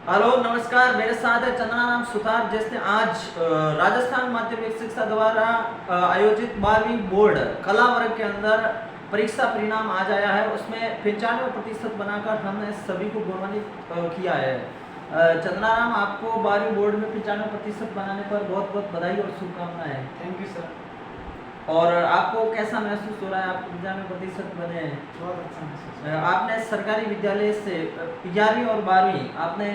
Hello नमस्कार, मेरे साथ है चंद्राराम सुतार जिसने आज राजस्थान माध्यमिक शिक्षा द्वारा आयोजित 12वीं बोर्ड कला वर्ग के अंदर परीक्षा परिणाम आज आया है। उसमें 95% बनाकर हमने सभी को गौरवान्वित किया है। चंद्राराम, आपको 12वीं बोर्ड में 95% बनाने पर बहुत बहुत बधाई और शुभकामनाएं। Thank you sir. और आपको कैसा महसूस हो रहा है? आप 95% बने हैं। बहुत अच्छा महसूस है। आपने सरकारी विद्यालय से 11वीं और 12वीं आपने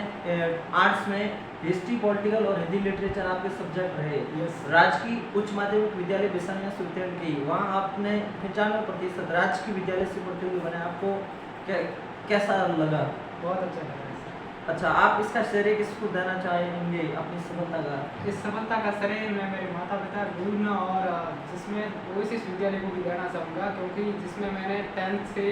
आर्ट्स में हिस्ट्री, पॉलिटिकल और हिंदी लिटरेचर आपके सब्जेक्ट रहे। यस। राजकीय उच्च माध्यमिक विद्यालय बिसानिया से उत्तीर्ण की, वहाँ आपने 95% राजकीय विद्यालय से पढ़ते हुए बने। आपको कैसा लगा? बहुत अच्छा लगा सर। अच्छा, आप इसका श्रेय किसको देना चाहेंगे अपनी सफलता का? इस सफलता का श्रेय मैं मेरे माता पिता, गुरुना और जिसमें ओएसिस विद्यालय को भी देना चाहूँगा, क्योंकि जिसमें मैंने 10th से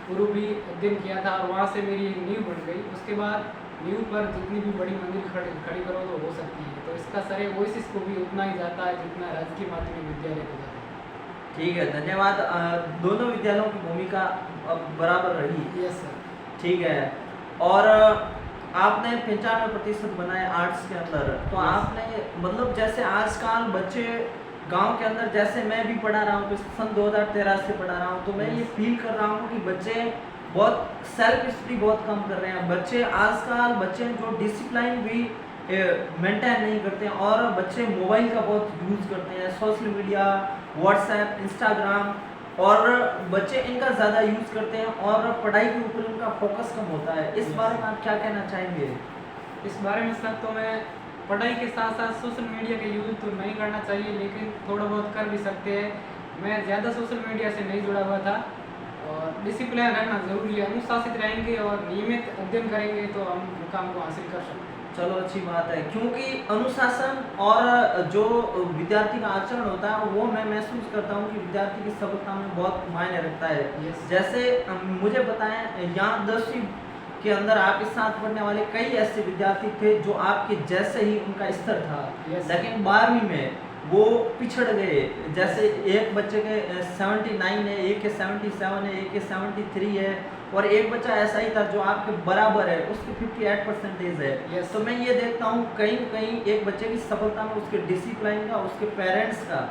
पूर्व भी अध्ययन किया था और वहाँ से मेरी एक नींव बन गई। उसके बाद नींव पर जितनी भी बड़ी मंजिल खड़ी करो तो हो सकती है। तो इसका श्रेय ओएसिस को भी उतना ही जाता है जितना राजकीय माध्यमिक विद्यालय को जाता है। ठीक है, धन्यवाद। दोनों विद्यालयों की भूमिका बराबर रही। Yes sir. ठीक है। और आपने 95% बनाए आर्ट्स के अंदर, तो Yes. आपने मतलब जैसे आजकल बच्चे गांव के अंदर, जैसे मैं भी पढ़ा रहा हूँ, सन 2013 से पढ़ा रहा हूँ, तो मैं ये Yes. फील कर रहा हूँ कि बच्चे बहुत सेल्फ स्टडी बहुत कम कर रहे हैं। बच्चे आजकल जो डिसिप्लिन भी मेंटेन नहीं करते हैं और बच्चे मोबाइल का बहुत यूज़ करते हैं, सोशल मीडिया, व्हाट्सएप, इंस्टाग्राम, और बच्चे इनका ज़्यादा यूज़ करते हैं और पढ़ाई के ऊपर उनका फोकस कम होता है। इस Yes. बारे में आप क्या कहना चाहेंगे? इस बारे में सर, तो मैं पढ़ाई के साथ साथ सोशल मीडिया का यूज़ तो नहीं करना चाहिए, लेकिन थोड़ा बहुत कर भी सकते हैं। मैं ज़्यादा सोशल मीडिया से नहीं जुड़ा हुआ था और डिसिप्लिन रहना ज़रूरी है। अनुशासित रहेंगे और नियमित अध्ययन करेंगे तो हम मुकाम को हासिल कर सकते हैं। चलो, अच्छी बात है, क्योंकि अनुशासन और जो विद्यार्थी का आचरण होता है वो मैं महसूस करता हूँ कि विद्यार्थी की सफलता में बहुत मायने रखता है। Yes. जैसे मुझे बताएं, यहाँ 10वीं के अंदर आपके साथ पढ़ने वाले कई ऐसे विद्यार्थी थे जो आपके जैसे ही उनका स्तर था। Yes. लेकिन 12वीं में वो पिछड़ गए। जैसे एक बच्चे के 79 है, एक के 77 है, एक के 73 है, और एक बच्चा ऐसा ही था जो आपके बराबर है, उसके 58% है। Yes. तो मैं ये देखता हूँ कहीं कहीं एक बच्चे की सफलता में उसके डिसिप्लिन का, उसके पेरेंट्स का,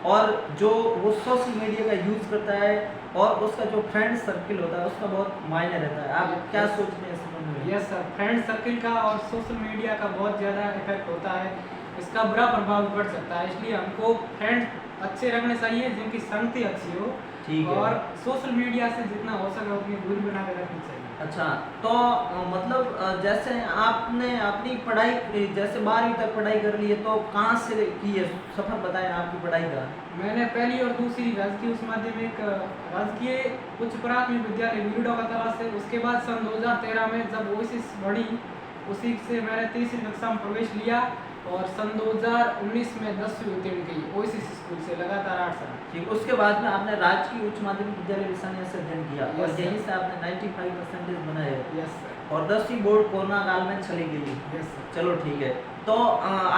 और जो वो सोशल मीडिया का यूज़ करता है और उसका जो फ्रेंड सर्किल होता है उसका बहुत मायने रहता है। आप Yes. क्या सोचते हैं इस संबंध में? यस सर, फ्रेंड सर्किल का और सोशल मीडिया का बहुत ज़्यादा इफेक्ट होता है। इसका बुरा प्रभाव पड़ सकता है, इसलिए हमको फ्रेंड्स अच्छे रखने चाहिए जिनकी संगति अच्छी हो। ठीक है। और सोशल मीडिया से जितना हो सके उतनी दूरी बना के रखनी चाहिए। अच्छा, तो मतलब जैसे आपने अपनी पढ़ाई जैसे 12वीं तक पढ़ाई कर ली है, तो कहाँ से की है? सफर बताएं आपकी पढ़ाई का। मैंने पहली और दूसरी राजकीय उच्च माध्यमिक राजकीय उच्च प्राथमिक विद्यालय वीरडो का तला से, उसके बाद सन 2013 में जब ओएसिस बढ़ी उसी से मैंने तीसरी कक्षा में प्रवेश लिया और सन 2019 में 10वीं उत्तीर्ण की ओएसिस स्कूल से लगातार 8 साल। ठीक, उसके बाद में आपने राजकीय उच्च माध्यमिक विद्यालय बिसानिया से अध्ययन किया Yes, और sir. यहीं से आपने 95% बनाए यस सर। और 10वीं बोर्ड कोरोना काल में चली गई। Yes sir. चलो ठीक है। तो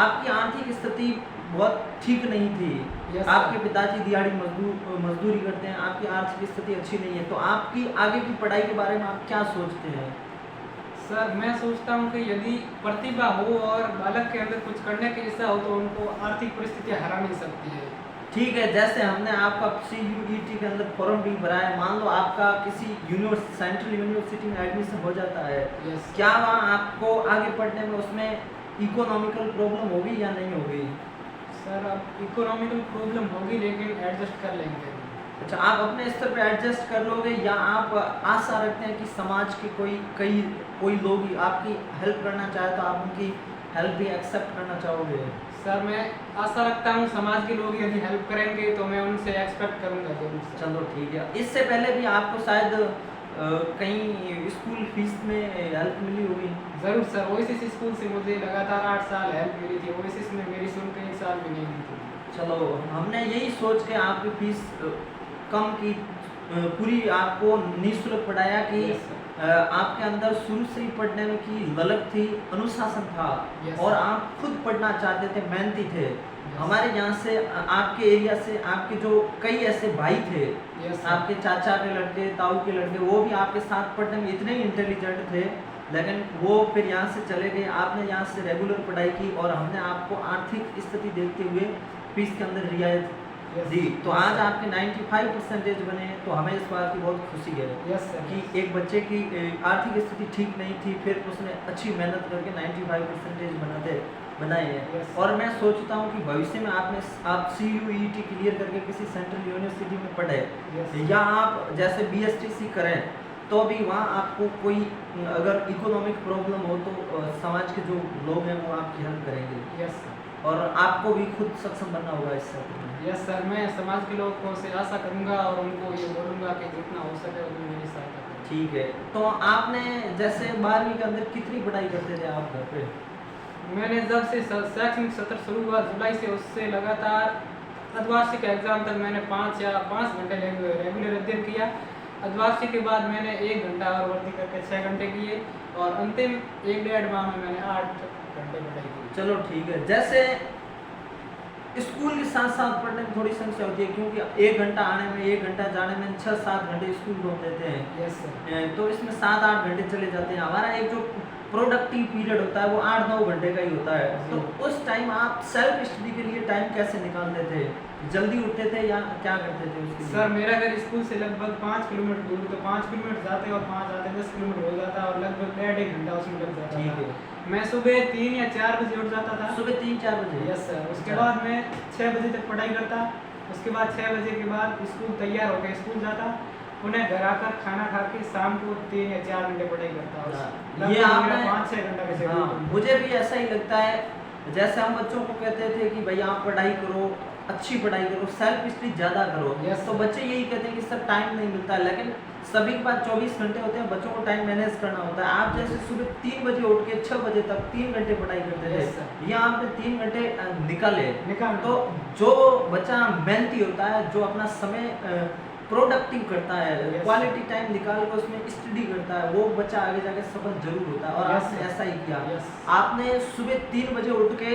आपकी आर्थिक स्थिति बहुत ठीक नहीं थी। Yes, sir. आपके पिताजी दिहाड़ी मजदूरी करते हैं, आपकी आर्थिक स्थिति अच्छी नहीं है, तो आपकी आगे की पढ़ाई के बारे में आप क्या सोचते हैं? सर, मैं सोचता हूँ कि यदि प्रतिभा हो और बालक के अंदर कुछ करने की इच्छा हो तो उनको आर्थिक परिस्थितियाँ हरा नहीं सकती है। ठीक है, जैसे हमने आपका CUET के अंदर फॉर्म भी भरा है, मान लो आपका किसी सेंट्रल यूनिवर्सिटी में एडमिशन हो जाता है, यस। क्या वहाँ आपको आगे पढ़ने में उसमें इकोनॉमिकल प्रॉब्लम होगी या नहीं होगी? सर, अब इकोनॉमिकल प्रॉब्लम होगी लेकिन एडजस्ट कर लेंगे। अच्छा, आप अपने स्तर पे एडजस्ट कर लोगे या आप आशा रखते हैं कि समाज के कोई लोग आपकी हेल्प करना चाहे तो आप उनकी हेल्प भी एक्सेप्ट करना चाहोगे? सर, मैं आशा रखता हूँ समाज के लोग यदि हेल्प करेंगे तो मैं उनसे एक्सपेक्ट करूँगा जरूर सर। चलो ठीक है। इससे पहले भी आपको शायद कहीं स्कूल फीस में हेल्प मिली होगी? ज़रूर सर, ओएसिस स्कूल से मुझे लगातार 8 साल हेल्प मिली थी। ओएसिस में मेरी शुल्क 1 साल भी नहीं दी थी। चलो, हमने यही सोच के आपकी फीस कम की, पूरी आपको निःशुल्क पढ़ाया कि Yes, sir. आपके अंदर शुरू से ही पढ़ने में की ललक थी, अनुशासन था, Yes, और sir. आप खुद पढ़ना चाहते थे, मेहनती थे। Yes. हमारे यहाँ से आपके एरिया से आपके जो कई ऐसे भाई थे, Yes, sir. आपके चाचा के लड़के, ताऊ के लड़के, वो भी आपके साथ पढ़ने में इतने इंटेलिजेंट थे लेकिन वो फिर यहाँ से चले गए, आपने यहाँ से रेगुलर पढ़ाई की और हमने आपको आर्थिक स्थिति देखते हुए फीस के अंदर रियायत दी, तो आज आपके 95% बने, तो हमें इस बात की बहुत खुशी है यस सर कि एक बच्चे की आर्थिक स्थिति ठीक नहीं थी, फिर उसने अच्छी मेहनत करके 95% बनाए हैं। Yes. और मैं सोचता हूँ कि भविष्य में आप CUET क्लियर करके किसी सेंट्रल यूनिवर्सिटी में पढ़े यस या आप जैसे BSTC करें, तो भी वहाँ आपको कोई अगर इकोनॉमिक प्रॉब्लम हो तो समाज के जो लोग हैं वो आपकी हेल्प करेंगे यस सर और आपको भी खुद सक्षम बनना होगा इस क्षेत्र में। यस सर, मैं समाज के लोगों से आशा करूंगा और उनको ये बोलूंगा कि जितना हो सके उतनी मेरी सहायता करें। ठीक है, तो आपने जैसे 12वीं के अंदर कितनी पढ़ाई करते थे आप घर पे? मैंने जब से शैक्षणिक सत्र शुरू हुआ जुलाई से, उससे लगातार अर्धवार्षिक एग्जाम तक मैंने 5 घंटे रेगुलर अध्ययन किया। अर्धवार्षिक के बाद मैंने 1 घंटा और भर्ती करके 6 घंटे किए और अंतिम 1-1.5 माह में मैंने 8 घंटे पढ़ाई की। चलो ठीक है, जैसे स्कूल के साथ साथ पढ़ने में थोड़ी समस्या होती है क्योंकि 1 घंटा आने में 1 घंटा जाने में 6-7 घंटे स्कूल को देते हैं, यस सर तो इसमें 7-8 घंटे चले जाते हैं। हमारा एक जो प्रोडक्टिव पीरियड होता है वो 8-9 घंटे का ही होता है, तो उस टाइम आप सेल्फ स्टडी के लिए टाइम कैसे निकालते थे? जल्दी उठते थे या क्या करते थे उसके लिए? सर मेरा घर स्कूल से लगभग 5 किलोमीटर दूर, तो 5 किलोमीटर जाते और 5 आते 10 किलोमीटर हो जाता और लगभग 1.5 घंटा उसमें लग जाता। ठीक है, मैं सुबह 3 या 4 बजे उठ जाता था। सुबह 3-4 बजे? यस सर, उसके अच्छा। बाद मैं 6 बजे तक पढ़ाई करता, उसके बाद 6 बजे के बाद स्कूल तैयार होकर स्कूल जाता, पुनः घर आकर खाना खा के शाम को 3 या 4 घंटे पढ़ाई करता। हाँ, ये आपने 5-6 घंटा का शेड्यूल। हाँ, मुझे भी ऐसा ही लगता है। जैसे हम बच्चों को कहते थे कि भाई आप पढ़ाई करो, अच्छी पढ़ाई करो, सेल्फ स्टडी ज़्यादा करो, Yes, तो बच्चे यही कहते हैं कि सर टाइम नहीं मिलता है, लेकिन सभी के पास 24 घंटे होते हैं, बच्चों को टाइम मैनेज करना होता है। आप जैसे सुबह 3 बजे उठ के 6 बजे तक 3 घंटे पढ़ाई करते Yes, sir. थे, या आपने 3 घंटे निकाले, निकाल तो जो बच्चा मेहनती होता है, जो अपना समय प्रोडक्टिव करता है, Yes, क्वालिटी टाइम निकाल कर उसमें स्टडी करता है, वो बच्चा आगे जाके सफल जरूर होता है। और Yes, आपने sir. ऐसा ही किया, Yes. आपने सुबह 3 बजे उठ के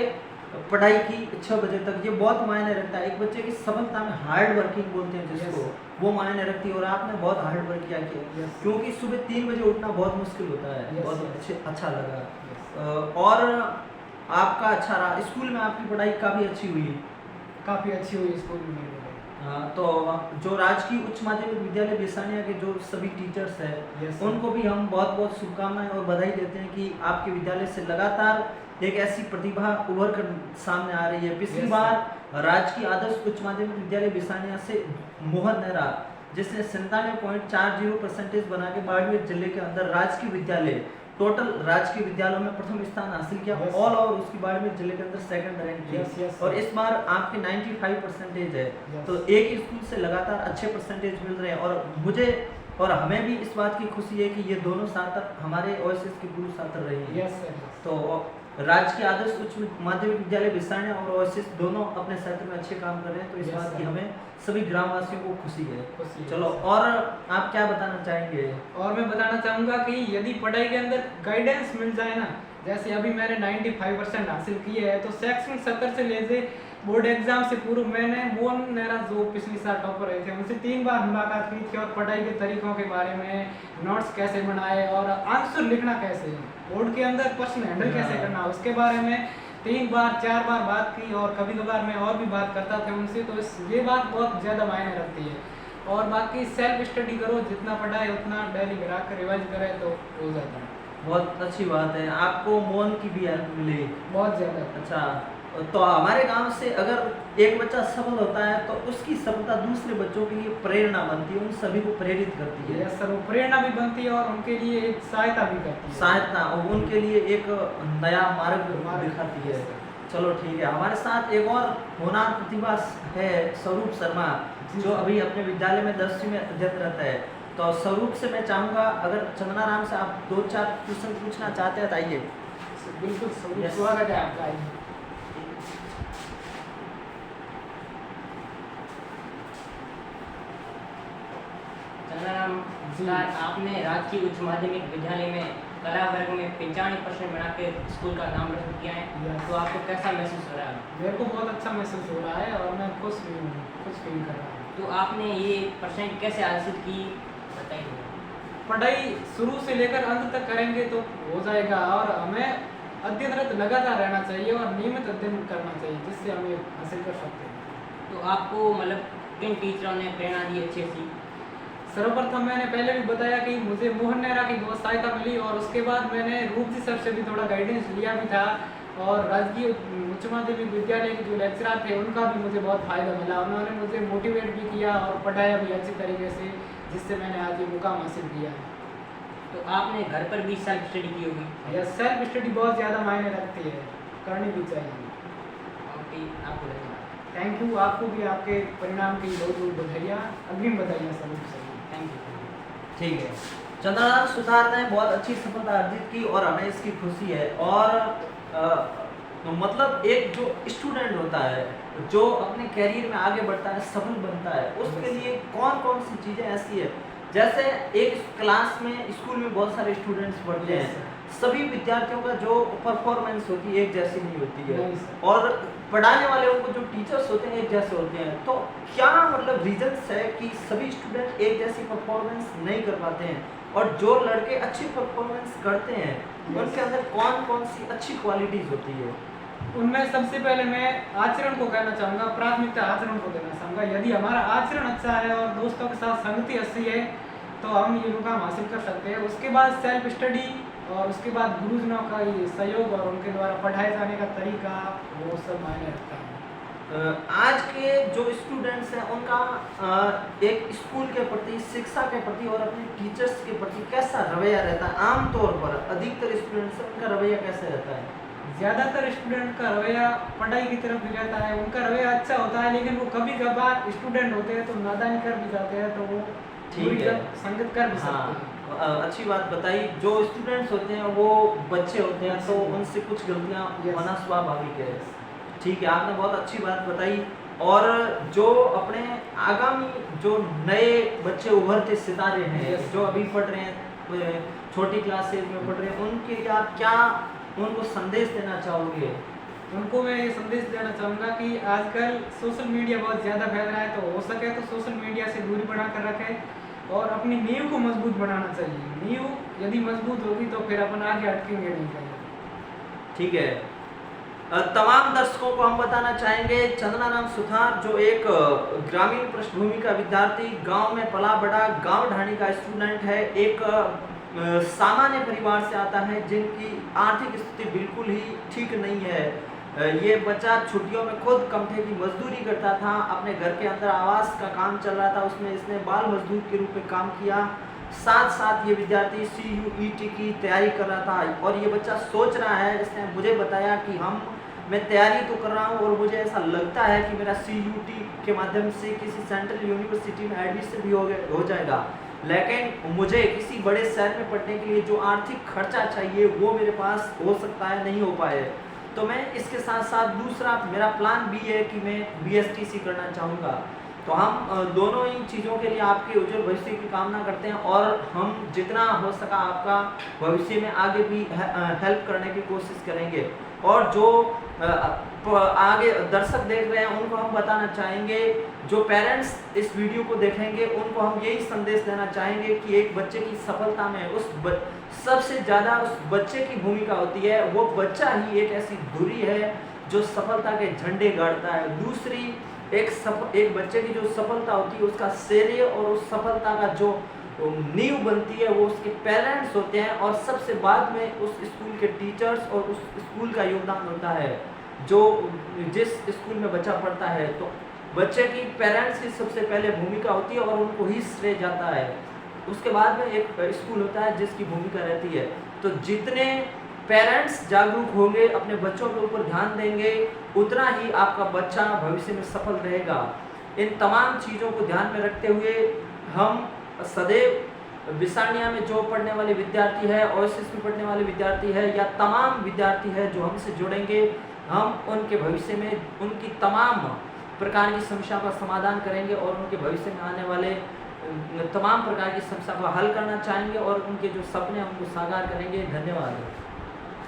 पढ़ाई की 6 बजे तक, ये बहुत मायने रखता है। एक बच्चे की सफलता में हार्ड वर्किंग बोलते हैं जिसको, वो मायने रखती है। और आपने बहुत हार्ड वर्क किया Yes. क्योंकि सुबह 3 बजे उठना बहुत मुश्किल होता है। Yes, बहुत yes. अच्छा लगा। Yes. और आपका अच्छा रहा, स्कूल में आपकी पढ़ाई काफ़ी अच्छी हुई। काफ़ी अच्छी हुई स्कूल में मेरी। तो जो राजकीय उच्च माध्यमिक विद्यालय बेसानिया के जो सभी टीचर्स हैं, Yes, sir. उनको भी हम बहुत बहुत शुभकामनाएं और बधाई देते हैं कि आपके विद्यालय से लगातार एक ऐसी प्रतिभा उभर कर सामने आ रही है। पिछली Yes, बार राजकीय आदर्श उच्च माध्यमिक विद्यालय बेसानिया से मोहन नेहरा, जिसने 97.40% बना के बाड़मेर जिले के अंदर राजकीय विद्यालय टोटल राजकीय विद्यालयों में प्रथम स्थान हासिल किया, Yes. ऑल ओवर उसकी बाड़मेर जिले के अंदर सेकंड रैंक थी। Yes, yes, और sir. इस बार आपके 95% है। Yes. तो एक ही स्कूल से लगातार अच्छे परसेंटेज मिल रहे हैं और मुझे और हमें भी इस बात की खुशी है कि ये दोनों छात्र हमारे OSS के पूर्व छात्र रहे हैं। Yes, sir. तो राजकीय आदर्श उच्च माध्यमिक विद्यालय बिसानिया और OSS दोनों अपने क्षेत्र में अच्छे काम कर रहे हैं, तो इस Yes, बात की sir. हमें सभी ग्रामवासियों को खुशी है। खुशी है। चलो, और आप क्या बताना चाहेंगे? और मैं बताना चाहूँगा कि यदि पढ़ाई के अंदर गाइडेंस मिल जाए ना, जैसे अभी मैंने 95% हासिल किए हैं, तो शैक्षणिक सत्र से लेके बोर्ड एग्जाम से पूर्व मैंने मोहन नेहरा जो पिछली साल टॉपर रहे थे उनसे 3 बार मुलाकात की थी और पढ़ाई के तरीकों के बारे में, नोट्स कैसे बनाए और आंसर लिखना कैसे है, बोर्ड के अंदर प्रश्न हैंडल कैसे करना, उसके बारे में 3 बार 4 बार बात की और कभी कभार मैं और भी बात करता था उनसे। तो ये बात बहुत ज़्यादा मायने रखती है। और बाकी सेल्फ स्टडी करो, जितना पढ़ाए उतना डेली करा कर रिवाइज करें तो हो जाता है। बहुत अच्छी बात है, आपको मोहन की भी हेल्प मिली। बहुत ज़्यादा। अच्छा, तो हमारे गांव से अगर एक बच्चा सफल होता है तो उसकी सफलता दूसरे बच्चों के लिए प्रेरणा बनती है, उन सभी को प्रेरित करती है। यस सर, वो प्रेरणा भी बनती है और उनके लिए एक सहायता भी करती है। सहायता उनके लिए एक नया मार्ग दिखाती है। चलो ठीक है, हमारे साथ एक और होनहार प्रतिभा है स्वरूप शर्मा, जो अभी अपने विद्यालय में 10वीं में अध्ययनरत है। तो स्वरूप से मैं चाहूँगा अगर चंदना राम से आप 2-4 क्वेश्चन पूछना चाहते हैं तो आइए। बिल्कुल स्वरूप, Yes. स्वागत है आपका। चंद्राराम सर, आपने राजकीय उच्च माध्यमिक विद्यालय में कला वर्ग में 95% बना के स्कूल का नाम रोशन किया है, Yes. तो आपको कैसा महसूस हो रहा है? मेरे को बहुत अच्छा महसूस हो रहा है और मैं खुश भी हूँ, खुश फील कर रहा हूँ। तो आपने ये परसेंट कैसे हासिल की, बताइए। पढ़ाई शुरू से लेकर अंत तक करेंगे तो हो जाएगा, और हमें अध्ययनरत लगातार रहना चाहिए और नियमित अध्ययन करना चाहिए, जिससे हमें हासिल कर सकते हैं। तो आपको मतलब किन टीचरों ने प्रेरणा दी अच्छी सी? सर्वप्रथम मैंने पहले भी बताया कि मुझे मोहन नेहरा की बहुत सहायता मिली, और उसके बाद मैंने रूप जी सर से भी थोड़ा गाइडेंस लिया भी था, और राजकीय उच्च माध्यमिक विद्यालय के जो लेक्चरर थे उनका भी मुझे बहुत फ़ायदा मिला। उन्होंने मुझे मोटिवेट भी किया और पढ़ाया भी अच्छी तरीके से, जिससे मैंने आज ये मुकाम हासिल किया है। तो आपने घर पर भी सेल्फ स्टडी की होगी? यह सेल्फ स्टडी बहुत ज़्यादा मायने रखती है, करनी भी चाहिए। ओके, आपको धन्यवाद। थैंक यू, आपको भी आपके परिणाम की बहुत बहुत बधाइयाँ, अग्रिम बधाइयाँ सभी। Thank you. ठीक है, चंद्रनाथ सुतार ने बहुत अच्छी सफलता अर्जित की और हमें इसकी खुशी है। और मतलब एक जो स्टूडेंट होता है जो अपने कैरियर में आगे बढ़ता है, सफल बनता है, उसके लिए कौन कौन सी चीज़ें ऐसी है, जैसे एक क्लास में स्कूल में बहुत सारे स्टूडेंट्स पढ़ते हैं, सभी विद्यार्थियों का जो परफॉर्मेंस होती है एक जैसी नहीं होती है, और पढ़ाने वाले उनको जो टीचर्स होते हैं एक जैसे होते हैं। तो क्या मतलब रीजंस है कि सभी स्टूडेंट एक जैसी परफॉर्मेंस नहीं कर पाते हैं, और जो लड़के अच्छी परफॉर्मेंस करते हैं उनके अंदर कौन कौन सी अच्छी क्वालिटीज होती है? उनमें सबसे पहले मैं आचरण को कहना चाहूँगा, प्राथमिकता आचरण को देना चाहूँगा। यदि हमारा आचरण अच्छा है और दोस्तों के साथ संगति अच्छी है तो हम ये मुकाम हासिल कर सकते हैं। उसके बाद सेल्फ स्टडी, और उसके बाद गुरुजनों का ये सहयोग और उनके द्वारा पढ़ाए जाने का तरीका, वो सब मायने रखता है। आज के जो स्टूडेंट्स हैं उनका एक स्कूल के प्रति, शिक्षा के प्रति और अपने टीचर्स के प्रति कैसा रवैया रहता है? आमतौर पर अधिकतर स्टूडेंट्स उनका रवैया कैसे रहता है? ज़्यादातर स्टूडेंट का रवैया पढ़ाई की तरफ भी रहता है, उनका रवैया अच्छा होता है, लेकिन वो कभी कभार स्टूडेंट होते हैं तो नादानी कर भी जाते हैं, तो वो ठीक है, संगत कर भी सकते हैं। अच्छी बात बताई। जो स्टूडेंट्स होते हैं वो बच्चे होते हैं, तो उनसे कुछ गलतियाँ होना स्वाभाविक है। ठीक है, आपने बहुत अच्छी बात बताई। और जो अपने आगामी जो नए बच्चे उभरते सितारे हैं, जो अभी पढ़ रहे हैं, छोटी क्लासेज में पढ़ रहे हैं, उनके लिए आप क्या उनको संदेश देना चाहोगे? उनको मैं ये संदेश देना चाहूँगा कि आजकल सोशल मीडिया बहुत ज़्यादा फैल रहा है, तो हो सके तो सोशल मीडिया से दूरी बना कर रखें और अपनी नींव को मजबूत बनाना चाहिए। नींव यदि मजबूत होगी तो फिर अपन आगे अटकेंगे नहीं कहीं। ठीक है, तमाम दर्शकों को हम बताना चाहेंगे चंद्रनारायण सुथार जो एक ग्रामीण पृष्ठभूमि का विद्यार्थी, गांव में पला बड़ा, गांव ढाणी का स्टूडेंट है, एक सामान्य परिवार से आता है जिनकी आर्थिक स्थिति बिल्कुल ही ठीक नहीं है। ये बच्चा छुट्टियों में खुद कमठे की मजदूरी करता था, अपने घर के अंदर आवास का काम चल रहा था, उसमें इसने बाल मजदूर के रूप में काम किया। साथ साथ ये विद्यार्थी CUET की तैयारी कर रहा था, और ये बच्चा सोच रहा है, इसने मुझे बताया कि मैं तैयारी तो कर रहा हूँ और मुझे ऐसा लगता है कि मेरा CUET के माध्यम से किसी सेंट्रल यूनिवर्सिटी में एडमिशन भी हो जाएगा, लेकिन मुझे किसी बड़े शहर में पढ़ने के लिए जो आर्थिक खर्चा चाहिए वो मेरे पास हो सकता है नहीं हो पाए। तो मैं इसके साथ साथ दूसरा मेरा प्लान भी है कि मैं BSTC करना चाहूँगा। तो हम दोनों ही चीज़ों के लिए आपके उज्जवल भविष्य की कामना करते हैं, और हम जितना हो सका आपका भविष्य में आगे भी हेल्प करने की कोशिश करेंगे। और जो आगे दर्शक देख रहे हैं उनको हम बताना चाहेंगे, जो पेरेंट्स इस वीडियो को देखेंगे उनको हम यही संदेश देना चाहेंगे कि एक बच्चे की सफलता में सबसे ज़्यादा उस बच्चे की भूमिका होती है। वो बच्चा ही एक ऐसी धुरी है जो सफलता के झंडे गाड़ता है। दूसरी एक बच्चे की जो सफलता होती है उसका श्रेय और उस सफलता का जो नींव बनती है वो उसके पेरेंट्स होते हैं, और सबसे बाद में उस स्कूल के टीचर्स और उस स्कूल का योगदान होता है जो जिस स्कूल में बच्चा पढ़ता है। तो बच्चे की पेरेंट्स की सबसे पहले भूमिका होती है और उनको ही श्रेय जाता है। उसके बाद में एक स्कूल होता है जिसकी भूमिका रहती है। तो जितने पेरेंट्स जागरूक होंगे, अपने बच्चों के ऊपर ध्यान देंगे, उतना ही आपका बच्चा भविष्य में सफल रहेगा। इन तमाम चीज़ों को ध्यान में रखते हुए हम सदैव बिसानिया में जो पढ़ने वाले विद्यार्थी है, OSS में पढ़ने वाले विद्यार्थी है, या तमाम विद्यार्थी है जो हमसे जुड़ेंगे, हम उनके भविष्य में उनकी तमाम प्रकार की समस्या का समाधान करेंगे और उनके भविष्य में आने वाले तमाम प्रकार की समस्या को हल करना चाहेंगे और उनके जो सपने हैं उनको साकार करेंगे। धन्यवाद।